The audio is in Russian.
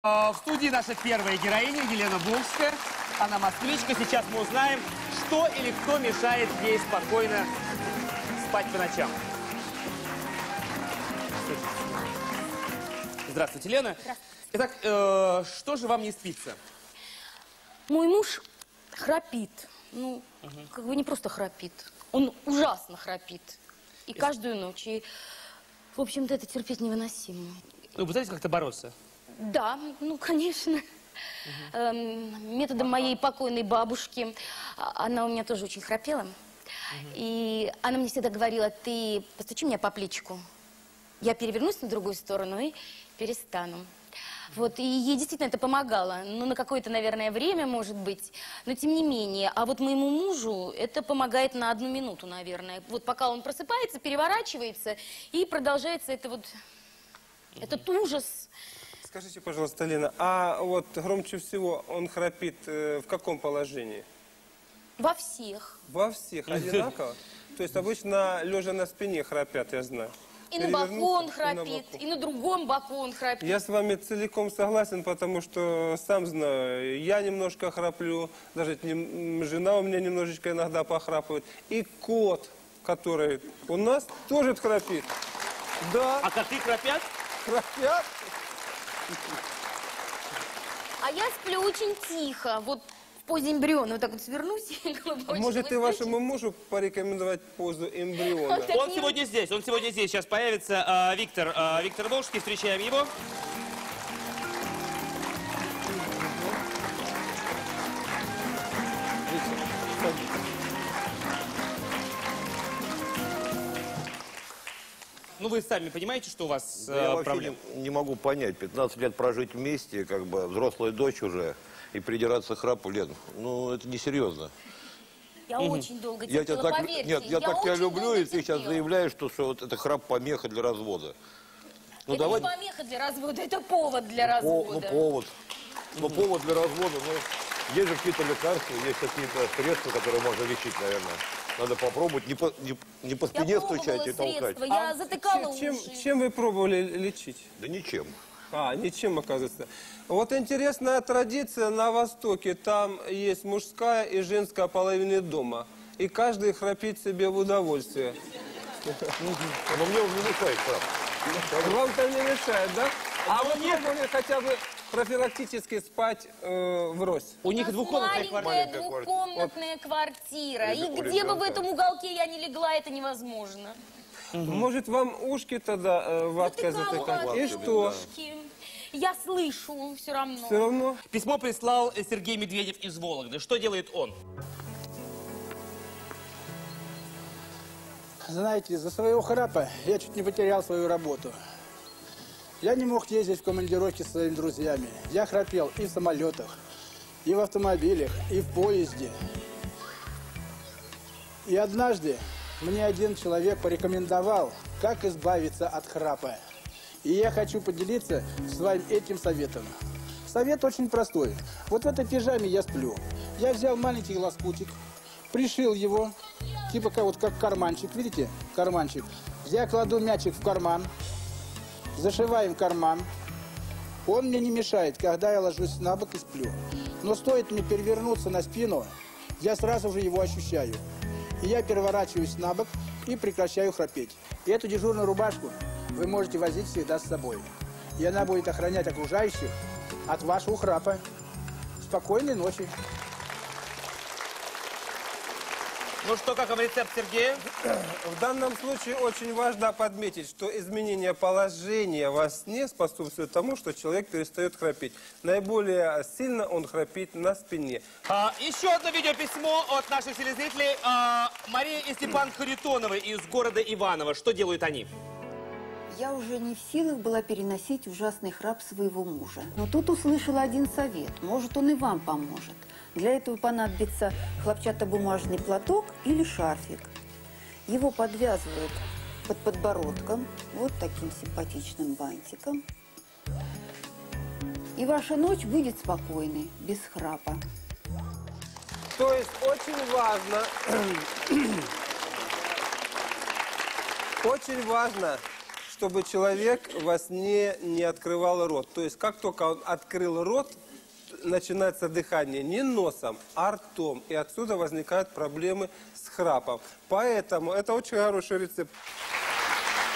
В студии наша первая героиня Елена Волжская. Она москвичка. Сейчас мы узнаем, что или кто мешает ей спокойно спать по ночам. Здравствуйте, Лена. Здравствуйте. Итак, что же вам не спится? Мой муж храпит. Ну, как бы не просто храпит. Он ужасно храпит. И каждую ночь. И, в общем-то, это терпеть невыносимо. Вы пытаетесь как-то бороться? Да, ну, конечно. Методом моей покойной бабушки. Она у меня тоже очень храпела. И она мне всегда говорила: ты постучи меня по плечику. Я перевернусь на другую сторону и перестану. Вот, и ей действительно это помогало. Ну, на какое-то, наверное, время, может быть. Но тем не менее. А вот моему мужу это помогает на 1 минуту, наверное. Вот пока он просыпается, переворачивается, и продолжается это вот... Этот ужас. Скажите, пожалуйста, Лена, а вот громче всего он храпит в каком положении? Во всех. Во всех одинаково? То есть обычно лежа на спине храпят, я знаю. И на боку он храпит, и на другом боку он храпит. Я с вами целиком согласен, потому что сам знаю, я немножко храплю, даже жена у меня немножечко иногда похрапывает. И кот, который у нас, тоже храпит. Да. А коты храпят? Храпят? А я сплю очень тихо. Вот в позе эмбриона вот так вот свернусь. Может, и вашему мужу порекомендовать позу эмбриона? Он сегодня здесь, Сейчас появится Виктор Волжский. Встречаем его. Ну, вы сами понимаете, что у вас Я проблемы? вообще не могу понять. 15 лет прожить вместе, как бы взрослая дочь уже, и придираться к храпу, Лен, ну это несерьезно. Я очень долго Я тебя терпела, так, поверьте. нет, я так тебя очень люблю, долго и ты сейчас терпела. заявляешь, что вот это храп помеха для развода. Ну, Это не помеха для развода, это повод для развода. повод. Ну, повод для развода, ну, есть же какие-то лекарства, есть какие-то средства, которые можно лечить, наверное. Надо попробовать, не по спине стучать и толкать. Я затыкала уши. Чем вы пробовали лечить? Да ничем. Ничем, оказывается. Вот интересная традиция на Востоке. Там есть мужская и женская половины дома. И каждый храпит себе в удовольствие. Но мне он не мешает, храп. Вам-то не мешает, да? А вы пробовали хотя бы профилактически спать врозь? У них двухкомнатная квартира. Маленькая двухкомнатная квартира. И где бы в этом уголке я не легла, это невозможно. Может, вам ушки тогда ваткой затыкать? И что? Я слышу все равно. Все равно? Письмо прислал Сергей Медведев из Вологды. Что делает он? Знаете, из-за своего храпа я чуть не потерял свою работу. Я не мог ездить в командировки со своими друзьями. Я храпел и в самолетах, и в автомобилях, и в поезде. И однажды мне один человек порекомендовал, как избавиться от храпа. И я хочу поделиться с вами этим советом. Совет очень простой. Вот в этой пижаме я сплю. Я взял маленький лоскутик, пришил его, типа как карманчик, видите, карманчик. Я кладу мячик в карман, зашиваем карман. Он мне не мешает, когда я ложусь на бок и сплю. Но стоит мне перевернуться на спину, я сразу же его ощущаю. И я переворачиваюсь на бок и прекращаю храпеть. И эту дежурную рубашку вы можете возить всегда с собой. И она будет охранять окружающих от вашего храпа. Спокойной ночи. Ну что, как вам рецепт Сергея? В данном случае очень важно подметить, что изменение положения во сне способствует тому, что человек перестает храпеть. Наиболее сильно он храпит на спине. Еще одно видеописьмо от наших телезрителей. Мария и Степан Харитоновы из города Иваново. Что делают они? Я уже не в силах была переносить ужасный храп своего мужа. Но тут услышала один совет. Может, он и вам поможет. Для этого понадобится хлопчатобумажный платок или шарфик. Его подвязывают под подбородком вот таким симпатичным бантиком. И ваша ночь будет спокойной, без храпа. То есть очень важно, чтобы человек во сне не открывал рот. То есть, как только он открыл рот, начинается дыхание не носом, а ртом. И отсюда возникают проблемы с храпом. Поэтому это очень хороший рецепт.